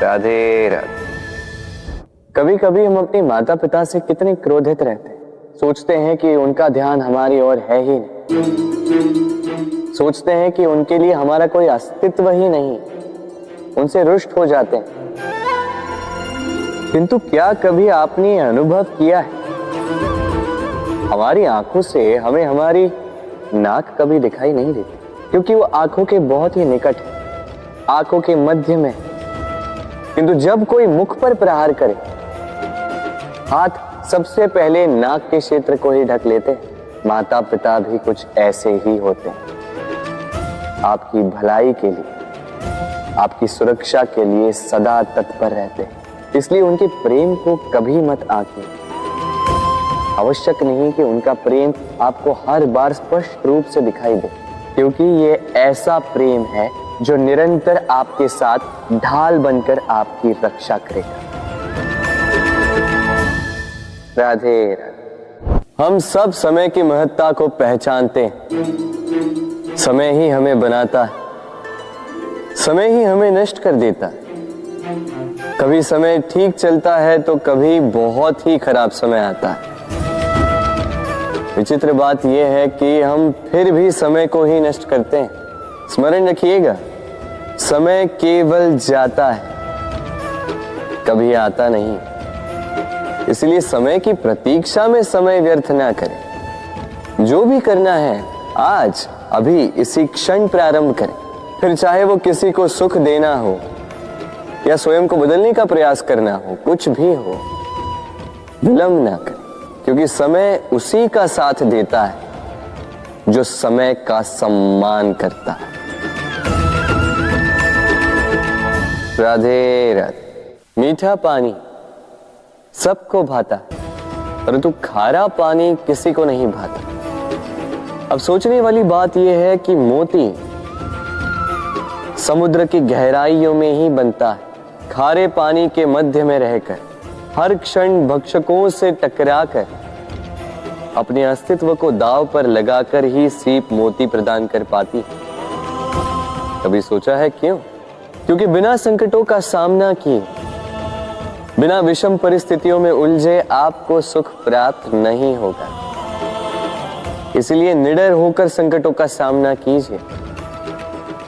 राधे राधे। कभी कभी हम अपने माता पिता से कितने क्रोधित रहते हैं। सोचते हैं कि उनका ध्यान हमारी ओर है ही नहीं, सोचते हैं कि उनके लिए हमारा कोई अस्तित्व ही नहीं, उनसे रुष्ट हो जाते हैं। किंतु क्या कभी आपने अनुभव किया है, हमारी आंखों से हमें हमारी नाक कभी दिखाई नहीं देती, क्योंकि वो आंखों के बहुत ही निकट है, आंखों के मध्य में। किंतु जब कोई मुख पर प्रहार करे, हाथ सबसे पहले नाक के क्षेत्र को ही ढक लेते हैं। माता पिता भी कुछ ऐसे ही होते हैं, आपकी भलाई के लिए, आपकी सुरक्षा के लिए सदा तत्पर रहते हैं। इसलिए उनके प्रेम को कभी मत आंकिए। आवश्यक नहीं कि उनका प्रेम आपको हर बार स्पष्ट रूप से दिखाई दे, क्योंकि ये ऐसा प्रेम है जो निरंतर आपके साथ ढाल बनकर आपकी रक्षा करेगा। राधे राधे। हम सब समय की महत्ता को पहचानते हैं। समय ही हमें बनाता है, समय ही हमें नष्ट कर देता है। कभी समय ठीक चलता है तो कभी बहुत ही खराब समय आता है। विचित्र बात यह है कि हम फिर भी समय को ही नष्ट करते हैं। स्मरण रखिएगा, समय केवल जाता है, कभी आता नहीं। इसलिए समय की प्रतीक्षा में समय व्यर्थ ना करें। जो भी करना है आज अभी इसी क्षण प्रारंभ करें। फिर चाहे वो किसी को सुख देना हो या स्वयं को बदलने का प्रयास करना हो, कुछ भी हो, विलंब ना करें, क्योंकि समय उसी का साथ देता है जो समय का सम्मान करता है। राधे राधे। मीठा पानी सबको भाता है, परंतु खारा पानी किसी को नहीं भाता। अब सोचने वाली बात यह है कि मोती समुद्र की गहराइयों में ही बनता है। खारे पानी के मध्य में रहकर, हर क्षण भक्षकों से टकराकर, अपने अस्तित्व को दांव पर लगाकर ही सीप मोती प्रदान कर पाती है। कभी सोचा है क्यों? क्योंकि बिना संकटों का सामना किए, बिना विषम परिस्थितियों में उलझे आपको सुख प्राप्त नहीं होगा। इसलिए निडर होकर संकटों का सामना कीजिए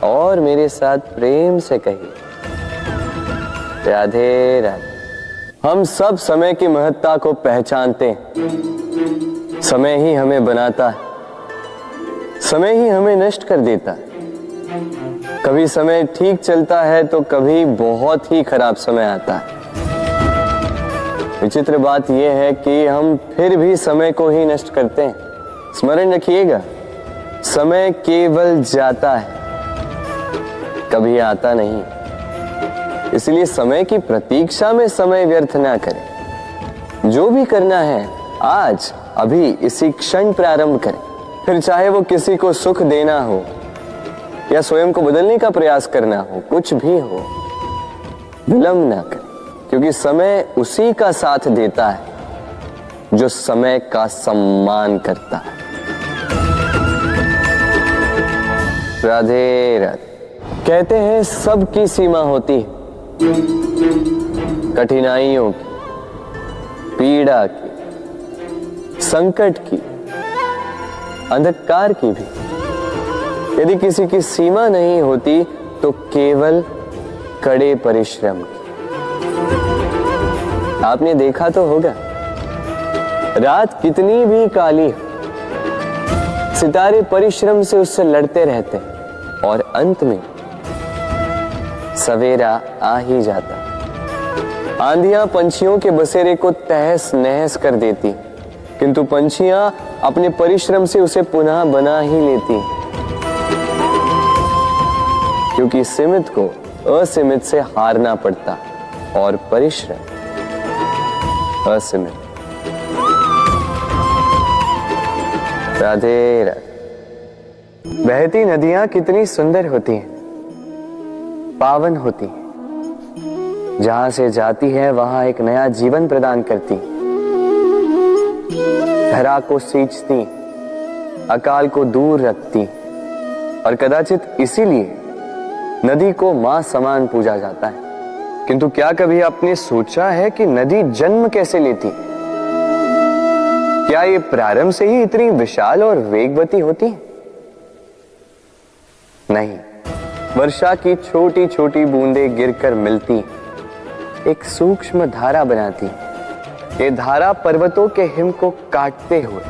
और मेरे साथ प्रेम से कहिए, राधे राधे। हम सब समय की महत्ता को पहचानते हैं। समय ही हमें बनाता है, समय ही हमें नष्ट कर देता है। कभी समय ठीक चलता है तो कभी बहुत ही खराब समय आता है। विचित्र बात यह है कि हम फिर भी समय को ही नष्ट करते हैं। स्मरण रखिएगा, समय केवल जाता है, कभी आता नहीं। इसलिए समय की प्रतीक्षा में समय व्यर्थ ना करें। जो भी करना है आज अभी इसी क्षण प्रारंभ करें। फिर चाहे वो किसी को सुख देना हो या स्वयं को बदलने का प्रयास करना हो, कुछ भी हो, विलंब ना करें, क्योंकि समय उसी का साथ देता है जो समय का सम्मान करता है। राधे राधे। कहते हैं सबकी सीमा होती है, कठिनाइयों की, पीड़ा की, संकट की, अंधकार की भी। यदि किसी की सीमा नहीं होती तो केवल कड़े परिश्रम की। आपने देखा तो होगा, रात कितनी भी काली हो, सितारे परिश्रम से उससे लड़ते रहते हैं और अंत में सवेरा आ ही जाता। आंधियां पंछियों के बसेरे को तहस नहस कर देती, किंतु पंछियां अपने परिश्रम से उसे पुनः बना ही लेती, क्योंकि सीमित को असीमित से हारना पड़ता और परिश्रम असीमित। राधे राधे। बहती नदियां कितनी सुंदर होती हैं, पावन होती हैं। जहां से जाती है वहां एक नया जीवन प्रदान करती, धरा को सींचती, अकाल को दूर रखती, और कदाचित इसीलिए नदी को मां समान पूजा जाता है। किंतु क्या कभी आपने सोचा है कि नदी जन्म कैसे लेती? क्या ये प्रारंभ से ही इतनी विशाल और वेगवती होती है? नहीं, वर्षा की छोटी छोटी बूंदें गिरकर मिलती एक सूक्ष्म धारा बनाती। ये धारा पर्वतों के हिम को काटते हुए,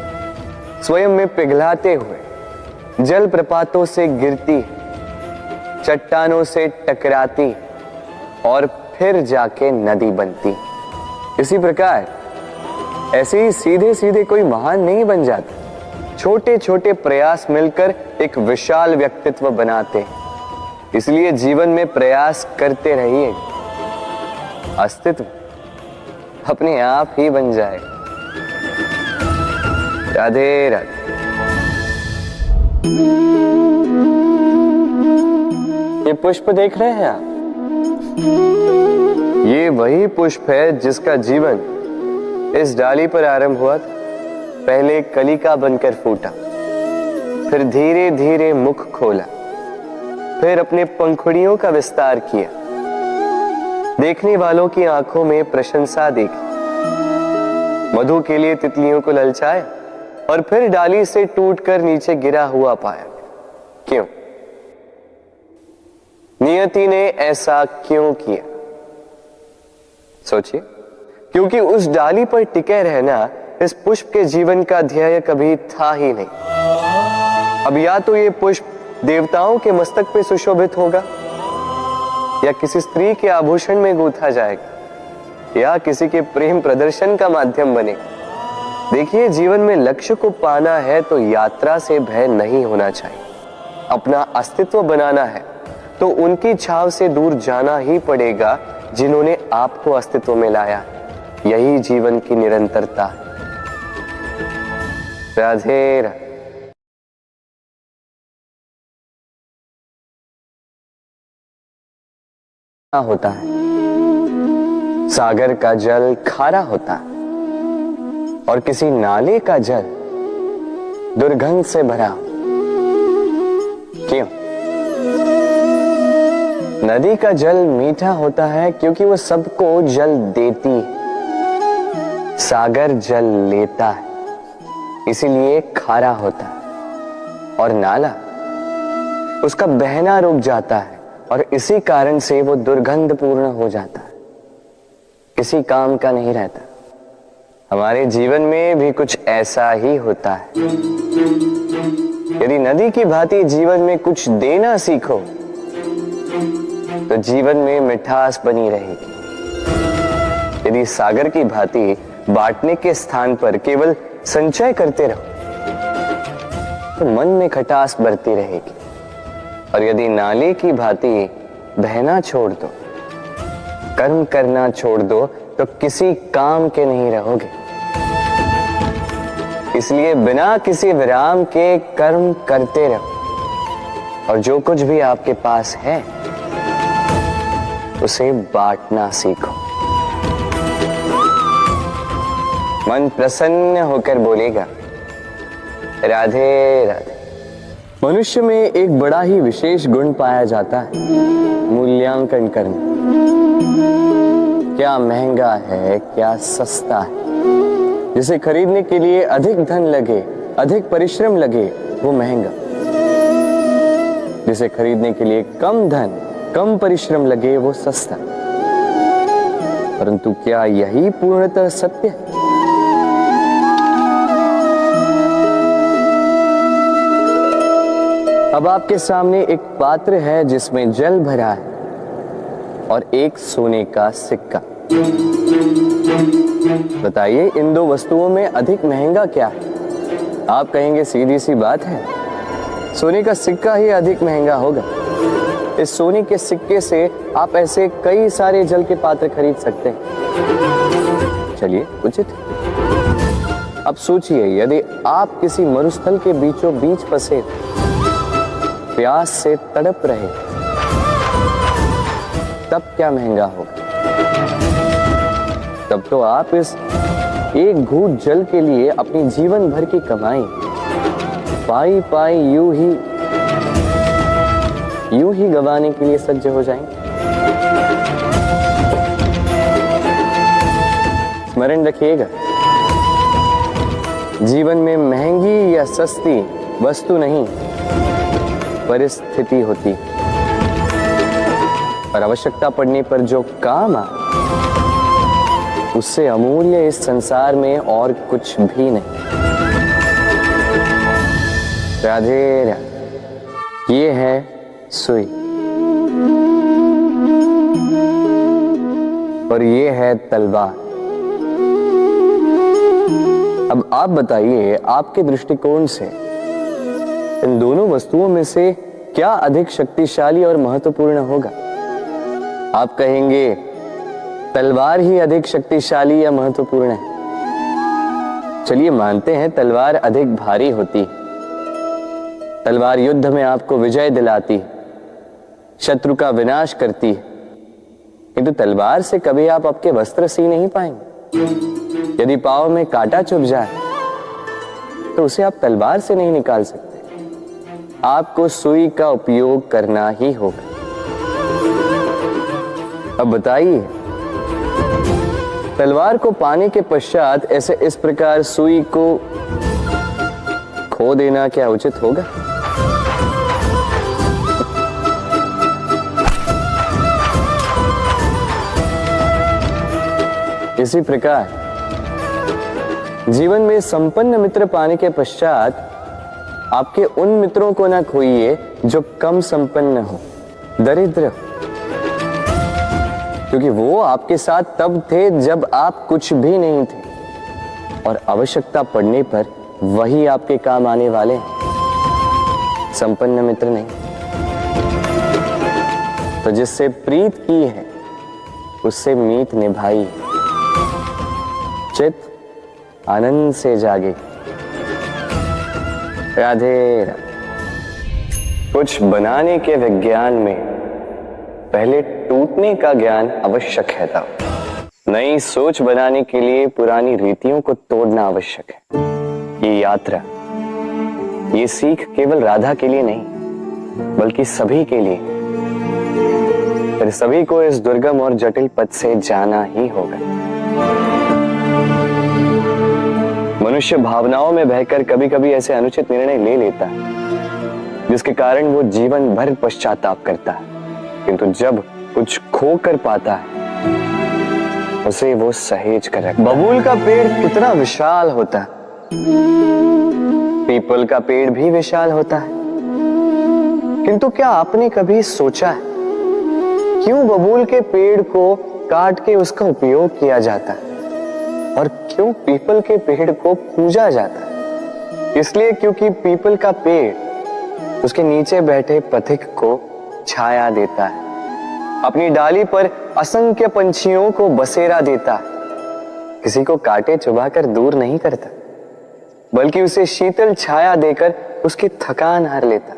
स्वयं में पिघलाते हुए जल प्रपातों से गिरती, चट्टानों से टकराती और फिर जाके नदी बनती। इसी प्रकार ऐसे ही सीधे सीधे कोई महान नहीं बन जाता। छोटे छोटे प्रयास मिलकर एक विशाल व्यक्तित्व बनाते। इसलिए जीवन में प्रयास करते रहिए, अस्तित्व अपने आप ही बन जाए। राधे राधे। ये पुष्प देख रहे हैं आप? ये वही पुष्प है जिसका जीवन इस डाली पर आरंभ हुआ था। पहले कलिका बनकर फूटा, फिर धीरे धीरे मुख खोला, फिर अपने पंखुड़ियों का विस्तार किया, देखने वालों की आंखों में प्रशंसा देखी, मधु के लिए तितलियों को ललचाया और फिर डाली से टूटकर नीचे गिरा हुआ पाया। क्यों? नियति ने ऐसा क्यों किया? सोचिए। क्योंकि उस डाली पर टिके रहना इस पुष्प के जीवन का ध्येय कभी था ही नहीं। अब या तो ये पुष्प देवताओं के मस्तक पे सुशोभित होगा, या किसी स्त्री के आभूषण में गूंथा जाएगा, या किसी के प्रेम प्रदर्शन का माध्यम बनेगा। देखिए, जीवन में लक्ष्य को पाना है तो यात्रा से भय नहीं होना चाहिए। अपना अस्तित्व बनाना है तो उनकी छाव से दूर जाना ही पड़ेगा जिन्होंने आपको अस्तित्व में लाया। यही जीवन की निरंतरता है। राधे राधे। होता है, सागर का जल खारा होता है और किसी नाले का जल दुर्गंध से भरा। क्यों? नदी का जल मीठा होता है क्योंकि वो सबको जल देती है। सागर जल लेता है, इसीलिए खारा होता है। और नाला, उसका बहना रुक जाता है और इसी कारण से वो दुर्गंधपूर्ण हो जाता है, किसी काम का नहीं रहता। हमारे जीवन में भी कुछ ऐसा ही होता है। यदि नदी की भांति जीवन में कुछ देना सीखो तो जीवन में मिठास बनी रहेगी। यदि सागर की भांति बांटने के स्थान पर केवल संचय करते रहो तो मन में खटास बढ़ती रहेगी। और यदि नाले की भांति बहना छोड़ दो, कर्म करना छोड़ दो तो किसी काम के नहीं रहोगे। इसलिए बिना किसी विराम के कर्म करते रहो और जो कुछ भी आपके पास है उसे बांटना सीखो। मन प्रसन्न होकर बोलेगा, राधे राधे। मनुष्य में एक बड़ा ही विशेष गुण पाया जाता है, मूल्यांकन करना। क्या महंगा है, क्या सस्ता है। जिसे खरीदने के लिए अधिक धन लगे, अधिक परिश्रम लगे, वो महंगा। जिसे खरीदने के लिए कम धन, कम परिश्रम लगे, वो सस्ता। परंतु क्या यही पूर्णतः सत्य है? अब आपके सामने एक पात्र है जिसमें जल भरा है और एक सोने का सिक्का। बताइए, इन दो वस्तुओं में अधिक महंगा क्या है? आप कहेंगे सीधी सी बात है, सोने का सिक्का ही अधिक महंगा होगा। इस सोने के सिक्के से आप ऐसे कई सारे जल के पात्र खरीद सकते हैं। चलिए, उचित। अब सोचिए, यदि आप किसी मरुस्थल के बीचों बीच फंसे, प्यास से तड़प रहे, तब क्या महंगा होगा? तब तो आप इस एक घूंट जल के लिए अपनी जीवन भर की कमाई पाई पाई यूं ही गंवाने के लिए सज्ज हो जाएंगे। स्मरण रखिएगा, जीवन में महंगी या सस्ती वस्तु नहीं, परिस्थिति होती, और आवश्यकता पड़ने पर जो काम आए उससे अमूल्य इस संसार में और कुछ भी नहीं। राधे राधे। ये है सुई और ये है तलवार। अब आप बताइए, आपके दृष्टिकोण से इन दोनों वस्तुओं में से क्या अधिक शक्तिशाली और महत्वपूर्ण होगा? आप कहेंगे तलवार ही अधिक शक्तिशाली या महत्वपूर्ण है। चलिए मानते हैं तलवार अधिक भारी होती है। तलवार युद्ध में आपको विजय दिलाती है, शत्रु का विनाश करती है, किंतु तलवार से कभी आप आपके वस्त्र सी नहीं पाएंगे। यदि पांव में कांटा चुभ जाए तो उसे आप तलवार से नहीं निकाल सकते, आपको सुई का उपयोग करना ही होगा। अब बताइए, तलवार को पाने के पश्चात ऐसे इस प्रकार सुई को खो देना क्या उचित होगा? इसी प्रकार जीवन में संपन्न मित्र पाने के पश्चात आपके उन मित्रों को ना खोइए जो कम संपन्न हो, दरिद्र, क्योंकि वो आपके साथ तब थे जब आप कुछ भी नहीं थे, और आवश्यकता पड़ने पर वही आपके काम आने वाले हैं, संपन्न मित्र नहीं। तो जिससे प्रीत की है उससे मीत निभाई, चित आनंद से जागे। राधे राधे। कुछ बनाने के विज्ञान में पहले टूटने का ज्ञान आवश्यक है था। नई सोच बनाने के लिए पुरानी रीतियों को तोड़ना आवश्यक है। ये यात्रा, ये सीख केवल राधा के लिए नहीं बल्कि सभी के लिए, फिर सभी को इस दुर्गम और जटिल पथ से जाना ही होगा। मनुष्य भावनाओं में बहकर कभी कभी ऐसे अनुचित निर्णय ले लेता है जिसके कारण वो जीवन भर पश्चाताप करता है, किंतु जब कुछ खो कर पाता है उसे वो सहेज कर रखता है। बबूल का पेड़ कितना विशाल होता है, पीपल का पेड़ भी विशाल होता है, किंतु क्या आपने कभी सोचा है क्यों बबूल के पेड़ को काट के उसका उपयोग किया जाता है और क्यों पीपल के पेड़ को पूजा जाता है? इसलिए क्योंकि पीपल का पेड़ उसके नीचे बैठे पथिक को छाया देता है, अपनी डाली पर असंख्य पंछियों को बसेरा देता है, किसी को कांटे चुभाकर दूर नहीं करता बल्कि उसे शीतल छाया देकर उसकी थकान हर लेता।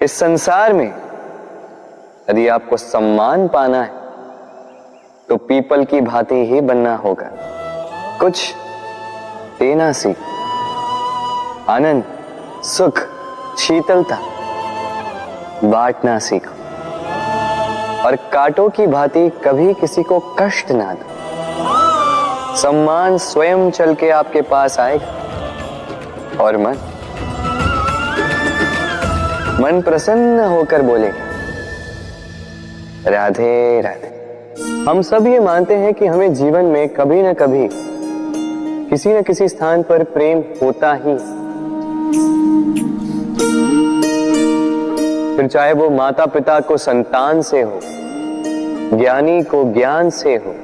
इस संसार में यदि आपको सम्मान पाना है तो पीपल की भांति ही बनना होगा। कुछ देना सीख, आनंद, सुख, शीतलता बांटना सीखो, और कांटों की भांति कभी किसी को कष्ट ना दो। सम्मान स्वयं चल के आपके पास आएगा, और मन प्रसन्न होकर बोलेगा राधे राधे। हम सब ये मानते हैं कि हमें जीवन में कभी न कभी किसी न किसी स्थान पर प्रेम होता ही, फिर चाहे वो माता पिता को संतान से हो, ज्ञानी को ज्ञान से हो,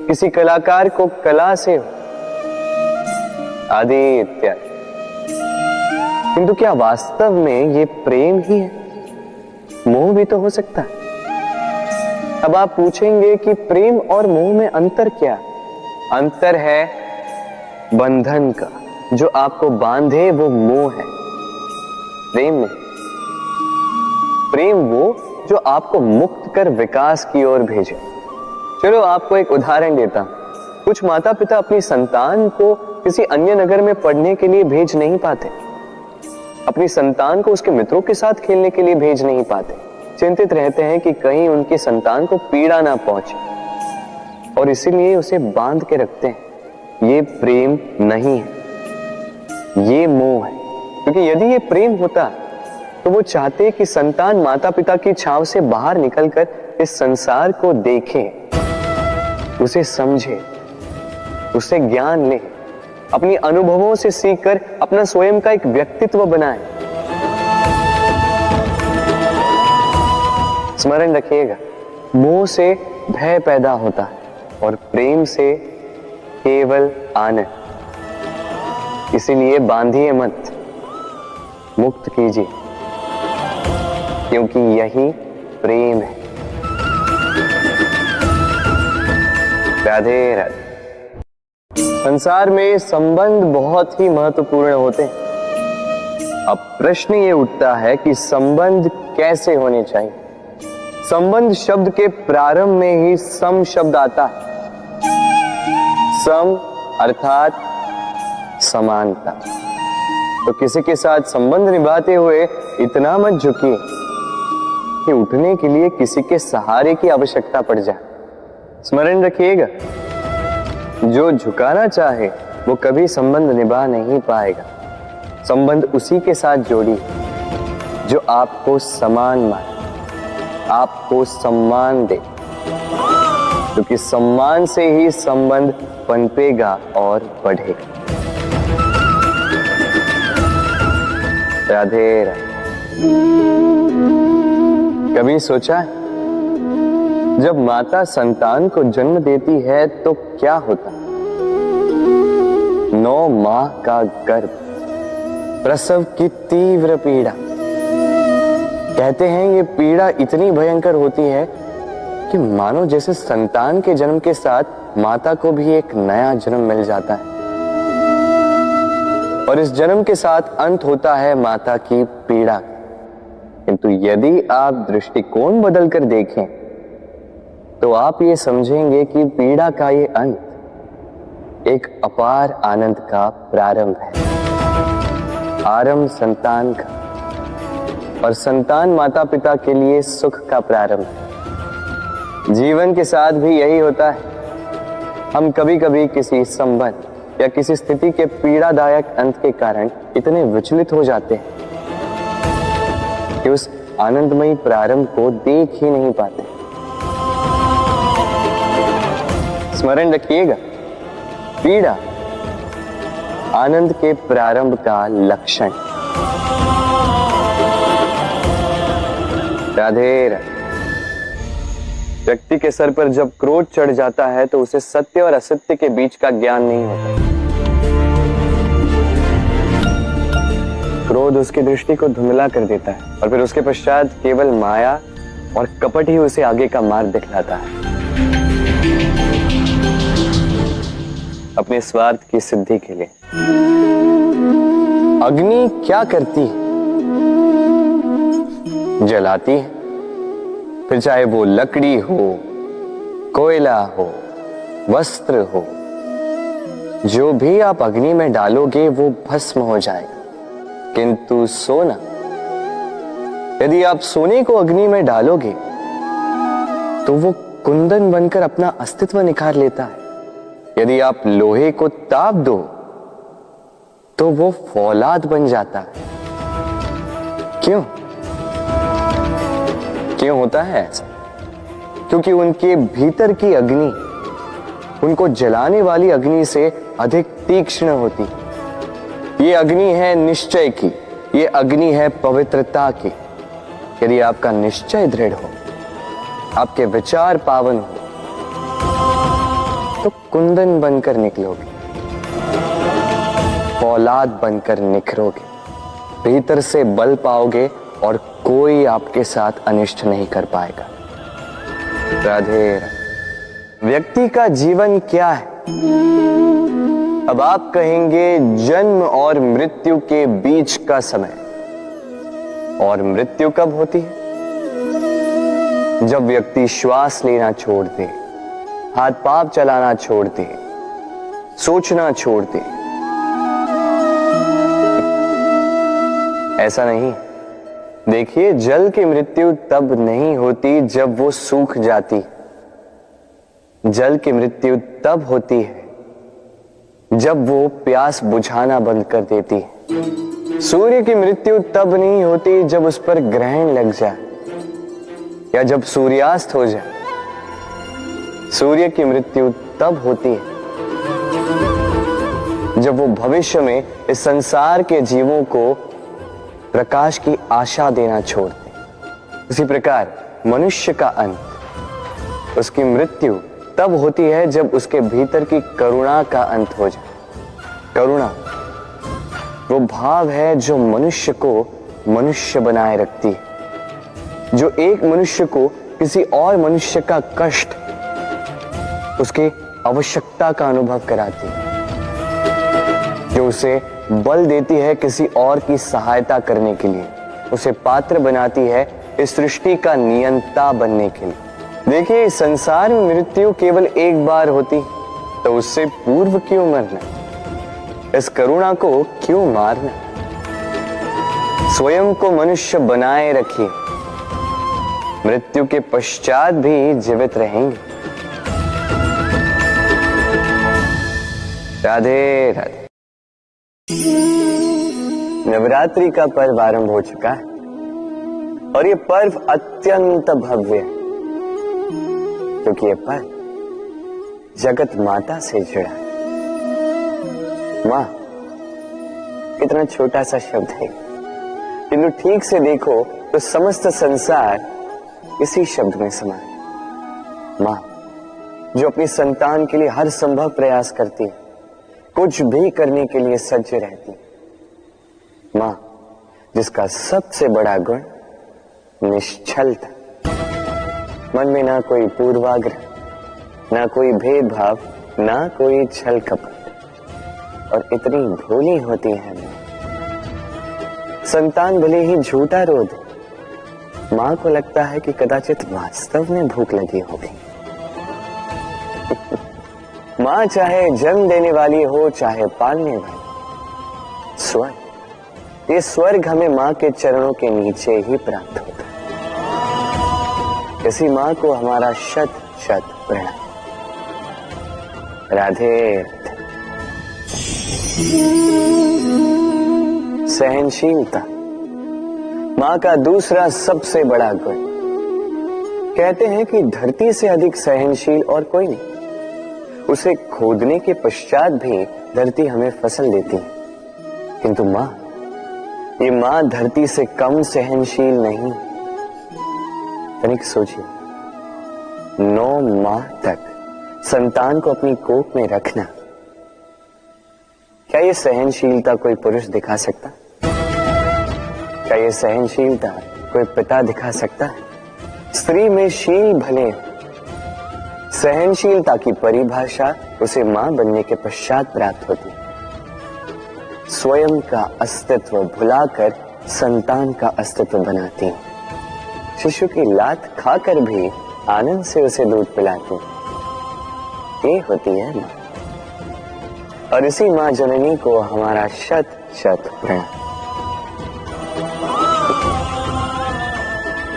किसी कलाकार को कला से हो, आदि इत्यादि। किंतु क्या वास्तव में ये प्रेम ही है? मोह भी तो हो सकता है। अब आप पूछेंगे कि प्रेम और मोह में अंतर क्या? अंतर है बंधन का, जो आपको बांधे वो मोह है, प्रेम में। प्रेम वो जो आपको मुक्त कर विकास की ओर भेजे। चलो आपको एक उदाहरण देता हूं। कुछ माता पिता अपनी संतान को किसी अन्य नगर में पढ़ने के लिए भेज नहीं पाते, अपनी संतान को उसके मित्रों के साथ खेलने के लिए भेज नहीं पाते, चिंतित रहते हैं कि कहीं उनकी संतान को पीड़ा ना पहुंचे। और इसीलिए उसे बांध के रखते हैं। ये प्रेम नहीं है, ये मोह है। क्योंकि यदि ये प्रेम होता तो वो चाहते कि संतान माता पिता की छांव से बाहर निकलकर इस संसार को देखे, उसे समझे, उसे ज्ञान ले, अपनी अनुभवों से सीखकर अपना स्वयं का एक व्यक्तित्व बनाए। स्मरण रखिएगा, मोह से भय पैदा होता है और प्रेम से केवल आनंद। इसीलिए बांधिए मत, मुक्त कीजिए, क्योंकि यही प्रेम है। राधे राधे। संसार में संबंध बहुत ही महत्वपूर्ण होते हैं। अब प्रश्न ये उठता है कि संबंध कैसे होने चाहिए। संबंध शब्द के प्रारंभ में ही सम शब्द आता है। सम अर्थात समानता। तो किसी के साथ संबंध निभाते हुए इतना मत झुकिए कि उठने के लिए किसी के सहारे की आवश्यकता पड़ जाए। स्मरण रखिएगा, जो झुकाना चाहे वो कभी संबंध निभा नहीं पाएगा। संबंध उसी के साथ जोड़ी जो आपको समान माने, आपको सम्मान दे, क्योंकि सम्मान से ही संबंध पनपेगा और बढ़ेगा। राधे राधे। कभी सोचा है, जब माता संतान को जन्म देती है तो क्या होता? 9 माह का गर्भ, प्रसव की तीव्र पीड़ा। कहते हैं ये पीड़ा इतनी भयंकर होती है कि मानो जैसे संतान के जन्म के साथ माता को भी एक नया जन्म मिल जाता है, और इस जन्म के साथ अंत होता है माता की पीड़ा। किंतु यदि आप दृष्टिकोण बदलकर देखें तो आप ये समझेंगे कि पीड़ा का ये अंत एक अपार आनंद का प्रारंभ है। आरंभ संतान का, और संतान माता पिता के लिए सुख का प्रारंभ है। जीवन के साथ भी यही होता है। हम कभी कभी किसी संबंध या किसी स्थिति के पीड़ादायक अंत के कारण इतने विचलित हो जाते हैं कि उस आनंदमयी प्रारंभ को देख ही नहीं पाते। स्मरण रखिएगा, पीड़ा आनंद के प्रारंभ का लक्षण। राधे राधे। व्यक्ति के सर पर जब क्रोध चढ़ जाता है तो उसे सत्य और असत्य के बीच का ज्ञान नहीं होता। क्रोध उसकी दृष्टि को धुंधला कर देता है और फिर उसके पश्चात केवल माया और कपट ही उसे आगे का मार्ग दिखलाता है। अपने स्वार्थ की सिद्धि के लिए। अग्नि क्या करती है? जलाती है। फिर चाहे वो लकड़ी हो, कोयला हो, वस्त्र हो, जो भी आप अग्नि में डालोगे वो भस्म हो जाएगा। किंतु सोना, यदि आप सोने को अग्नि में डालोगे तो वो कुंदन बनकर अपना अस्तित्व निखार लेता है। यदि आप लोहे को ताप दो तो वो फौलाद बन जाता है। क्यों होता है ऐसा? क्योंकि उनके भीतर की अग्नि उनको जलाने वाली अग्नि से अधिक तीक्ष्ण होती। ये अग्नि है निश्चय की, ये अग्नि है पवित्रता की। यदि आपका निश्चय दृढ़ हो, आपके विचार पावन हो, तो कुंदन बनकर निकलोगे, फौलाद बनकर निखरोगे, भीतर से बल पाओगे और कोई आपके साथ अनिष्ट नहीं कर पाएगा। राधे राधे। व्यक्ति का जीवन क्या है? अब आप कहेंगे जन्म और मृत्यु के बीच का समय। और मृत्यु कब होती है? जब व्यक्ति श्वास लेना छोड़ दे, हाथ पांव चलाना छोड़ दे, सोचना छोड़ दे। ऐसा नहीं। देखिए, जल की मृत्यु तब नहीं होती जब वो सूख जाती। जल की मृत्यु तब होती है जब वो प्यास बुझाना बंद कर देती है। सूर्य की मृत्यु तब नहीं होती जब उस पर ग्रहण लग जाए या जब सूर्यास्त हो जाए। सूर्य की मृत्यु तब होती है जब वो भविष्य में इस संसार के जीवों को प्रकाश की आशा देना छोड़ दे। उसी प्रकार मनुष्य का अंत, उसकी मृत्यु तब होती है जब उसके भीतर की करुणा का अंत हो जाए। करुणा वो भाव है जो मनुष्य को मनुष्य बनाए रखती है, जो एक मनुष्य को किसी और मनुष्य का कष्ट, उसकी आवश्यकता का अनुभव कराती है, जो उसे बल देती है किसी और की सहायता करने के लिए, उसे पात्र बनाती है इस सृष्टि का नियंता बनने के लिए। देखिए, इस संसार में मृत्यु केवल एक बार होती तो उससे पूर्व क्यों मरना, इस करुणा को क्यों मारना। स्वयं को मनुष्य बनाए रखिए, मृत्यु के पश्चात भी जीवित रहेंगे। राधे राधे। नवरात्रि का पर्व आरंभ हो चुका है और ये पर्व अत्यंत भव्य है, क्योंकि ये पर्व जगत माता से जुड़ा है। मां कितना छोटा सा शब्द है, किंतु ठीक से देखो तो समस्त संसार इसी शब्द में समा है। मां जो अपनी संतान के लिए हर संभव प्रयास करती है, कुछ भी करने के लिए सज्ज रहती है। मां जिसका सबसे बड़ा गुण निश्चलता, मन में ना कोई पूर्वाग्रह, ना कोई भेदभाव, ना कोई छल कपट, और इतनी भोली होती है मां। संतान भले ही झूठा रो दे, मां को लगता है कि कदाचित वास्तव में भूख लगी होगी। मां चाहे जन्म देने वाली हो चाहे पालने वाली, स्वर्ग, ये स्वर्ग हमें मां के चरणों के नीचे ही प्राप्त होता है। इसी मां को हमारा शत शत प्रणाम। राधे। सहनशीलता मां का दूसरा सबसे बड़ा गुण। कहते हैं कि धरती से अधिक सहनशील और कोई नहीं। उसे खोदने के पश्चात भी धरती हमें फसल देती है, किंतु मां, ये मां धरती से कम सहनशील नहीं। तनिक सोचिए, 9 माह तक संतान को अपनी कोख में रखना, क्या ये सहनशीलता कोई पुरुष दिखा सकता? क्या ये सहनशीलता कोई पिता दिखा सकता है? स्त्री में शील भले, सहनशीलता की परिभाषा उसे मां बनने के पश्चात प्राप्त होती है। स्वयं का अस्तित्व भुलाकर संतान का अस्तित्व बनाती है। शिशु की लात खाकर भी आनंद से उसे दूध पिलाती है। ये होती है मां, और इसी मां जननी को हमारा शत शत प्रणाम।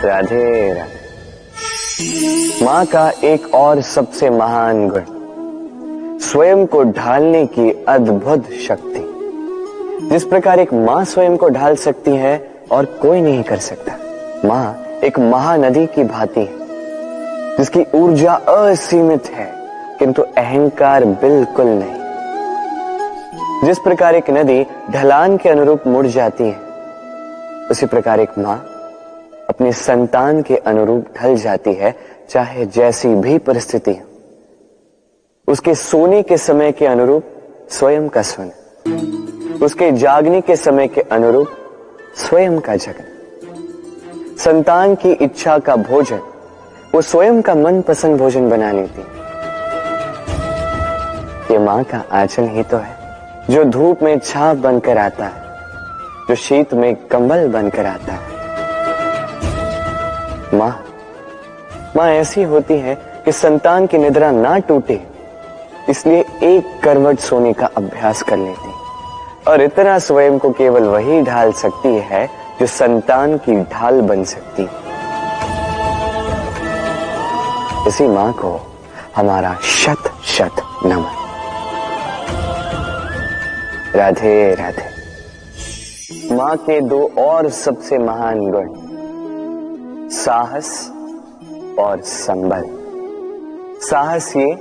राधे राधे। मां का एक और सबसे महान गुण, स्वयं को ढालने की अद्भुत शक्ति। जिस प्रकार एक मां स्वयं को ढाल सकती है और कोई नहीं कर सकता। मां एक महानदी की भांति है, जिसकी ऊर्जा असीमित है किंतु अहंकार बिल्कुल नहीं। जिस प्रकार एक नदी ढलान के अनुरूप मुड़ जाती है, उसी प्रकार एक मां अपने संतान के अनुरूप ढल जाती है, चाहे जैसी भी परिस्थिति हो। उसके सोने के समय के अनुरूप स्वयं का सोना, उसके जागने के समय के अनुरूप स्वयं का जगना, संतान की इच्छा का भोजन वो स्वयं का मनपसंद भोजन बना लेती। ये मां का आंचल ही तो है, जो धूप में छाप बनकर आता है, जो शीत में कंबल बनकर आता है। मां ऐसी होती है कि संतान की निद्रा ना टूटे, इसलिए एक करवट सोने का अभ्यास कर लेती, और इतना स्वयं को केवल वही ढाल सकती है जो संतान की ढाल बन सकती। इसी मां को हमारा शत शत नमन। राधे राधे। मां के दो और सबसे महान गुण, साहस और संबल। साहस ये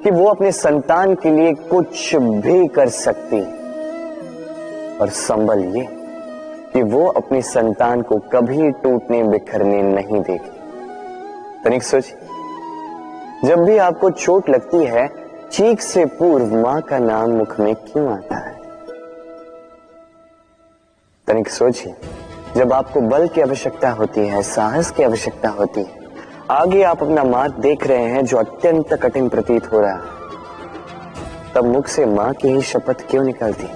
कि वो अपने संतान के लिए कुछ भी कर सकती, और संबल ये कि वो अपनी संतान को कभी टूटने बिखरने नहीं देगी। तनिक सोचिए, जब भी आपको चोट लगती है, चीख से पूर्व मां का नाम मुख में क्यों आता है? तनिक सोचिए, जब आपको बल की आवश्यकता होती है, साहस की आवश्यकता होती है, आगे आप अपना मार्ग देख रहे हैं जो अत्यंत कठिन प्रतीत हो रहा है, तब मुख से मां की ही शपथ क्यों निकलती?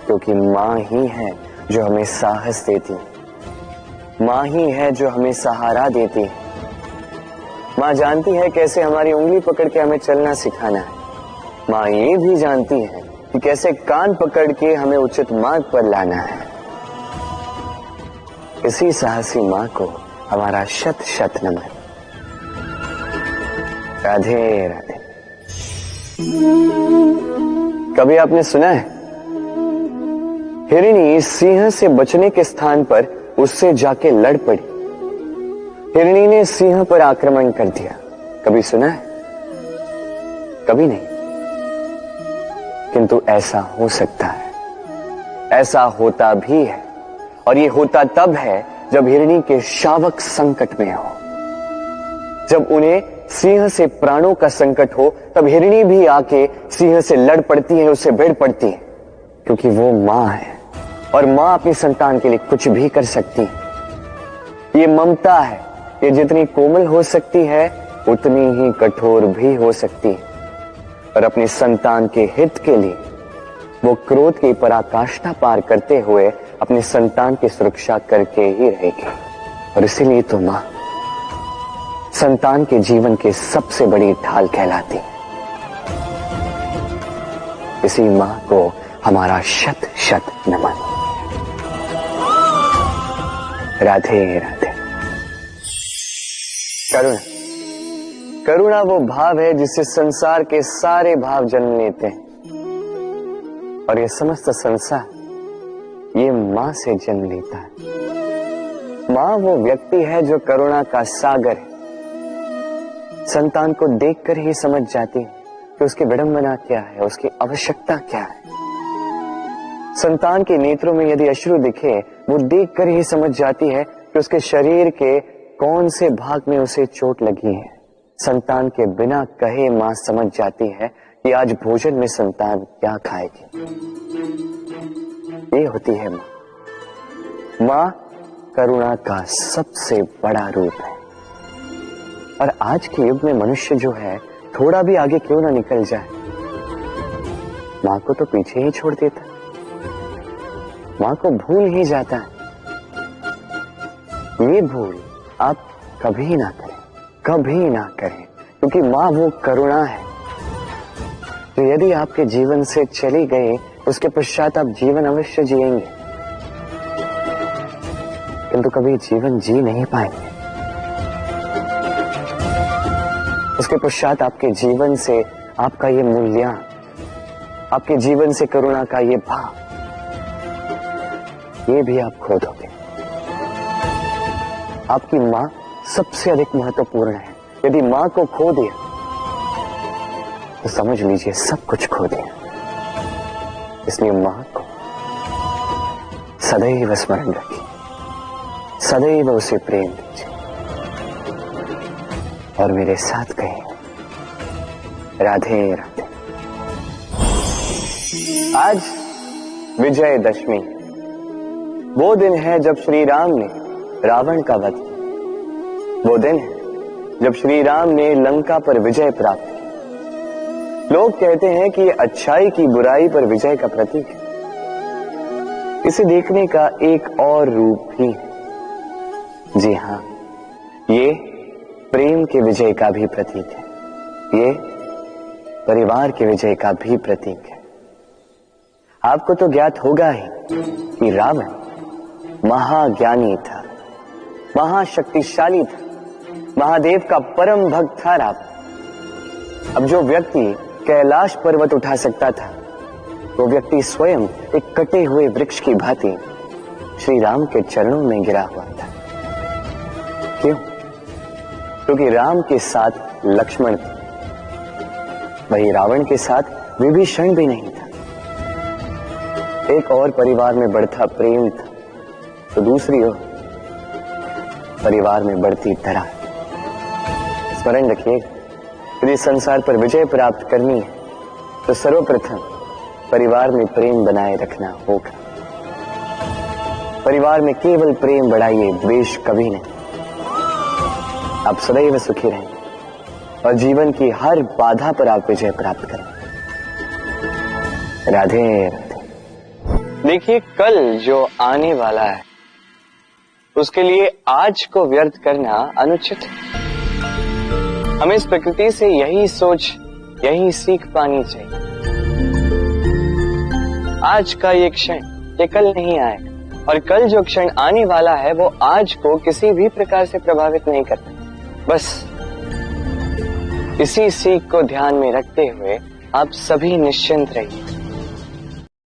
क्योंकि मां ही है जो हमें साहस देती, मां ही है जो हमें सहारा देती। मां जानती है कैसे हमारी उंगली पकड़ के हमें चलना सिखाना है। मां ये भी जानती है कि कैसे कान पकड़ के हमें उचित मार्ग पर लाना है। इसी साहसी मां को हमारा शत शत नमन। राधे राधे। कभी आपने सुना है, हिरणी सिंह से बचने के स्थान पर उससे जाके लड़ पड़ी। हिरणी ने सिंह पर आक्रमण कर दिया। कभी सुना है? कभी नहीं। किंतु ऐसा हो सकता है, ऐसा होता भी है, और ये होता तब है जब हिरणी के शावक संकट में हो। जब उन्हें सिंह से प्राणों का संकट हो, तब हिरणी भी आके सिंह से लड़ पड़ती है, उससे भिड़ पड़ती है, क्योंकि वो मां है और मां अपनी संतान के लिए कुछ भी कर सकती है। ये ममता है, ये जितनी कोमल हो सकती है उतनी ही कठोर भी हो सकती है, और अपनी संतान के हित के लिए वो क्रोध की पराकाष्ठा पार करते हुए अपनी संतान की सुरक्षा करके ही रहेगी। और इसीलिए तो मां संतान के जीवन की सबसे बड़ी ढाल कहलाती है। इसी मां को हमारा शत शत नमन। राधे राधे। करुणा। करुणा वो भाव है जिससे संसार के सारे भाव जन्म लेते हैं, और ये समस्त संसार ये मां से जन्म लेता है। मां वो व्यक्ति है जो करुणा का सागर है। संतान को देखकर ही समझ जाती है कि उसकी विडंबना क्या है, उसकी आवश्यकता क्या है। संतान के नेत्रों में यदि अश्रु दिखे, वो देखकर ही समझ जाती है कि उसके शरीर के कौन से भाग में उसे चोट लगी है। संतान के बिना कहे मां समझ जाती है कि आज भोजन में संतान क्या खाएगी। ये होती है मां। मां करुणा का सबसे बड़ा रूप है। और आज के युग में मनुष्य जो है, थोड़ा भी आगे क्यों ना निकल जाए, मां को तो पीछे ही छोड़ देता, मां को भूल ही जाता है। ये भूल आप कभी ना करें, कभी ना करें, क्योंकि मां वो करुणा है जो यदि आपके जीवन से चली गई, उसके पश्चात आप जीवन अवश्य जिएंगे, किंतु कभी जीवन जी नहीं पाएंगे। उसके पश्चात आपके जीवन से आपका ये मूल्यांकन, आपके जीवन से करुणा का ये भाव, ये भी आप खो दोगे। आपकी मां सबसे अधिक महत्वपूर्ण है। यदि मां को खो दिया तो समझ लीजिए सब कुछ खो दिया। इसलिए मां को सदैव स्मरण रखिए, सदैव उसे प्रेम दीजिए, और मेरे साथ कहिए राधे राधे। आज विजयदशमी, वो दिन है जब श्री राम ने रावण का वध किया। वो दिन है जब श्री राम ने लंका पर विजय प्राप्त की। लोग कहते हैं कि ये अच्छाई की बुराई पर विजय का प्रतीक है। इसे देखने का एक और रूप भी है। जी हां, ये प्रेम के विजय का भी प्रतीक है, ये परिवार के विजय का भी प्रतीक है। आपको तो ज्ञात होगा ही कि रावण महाज्ञानी था, महाशक्तिशाली था, महादेव का परम भक्त था रावण। अब जो व्यक्ति कैलाश पर्वत उठा सकता था, वो व्यक्ति स्वयं एक कटे हुए वृक्ष की भांति श्री राम के चरणों में गिरा हुआ था। क्यों? क्योंकि राम के साथ लक्ष्मण थे, वही रावण के साथ विभीषण भी नहीं था। एक और परिवार में बढ़ता प्रेम था, तो दूसरी ओर परिवार में बढ़ती तरह। स्मरण रखिए, यदि संसार पर विजय प्राप्त करनी है तो सर्वप्रथम परिवार में प्रेम बनाए रखना होगा। परिवार में केवल प्रेम बढ़ाइए, द्वेष कभी नहीं। आप सदैव सुखी रहेंगे और जीवन की हर बाधा पर आप विजय प्राप्त करेंगे। राधे राधे। देखिए, कल जो आने वाला है उसके लिए आज को व्यर्थ करना अनुचित है। हमें इस प्रकृति से यही सोच, यही सीख पानी चाहिए। आज का ये क्षण ये कल नहीं आएगा, और कल जो क्षण आने वाला है वो आज को किसी भी प्रकार से प्रभावित नहीं करता। बस इसी सीख को ध्यान में रखते हुए आप सभी निश्चिंत रहिए।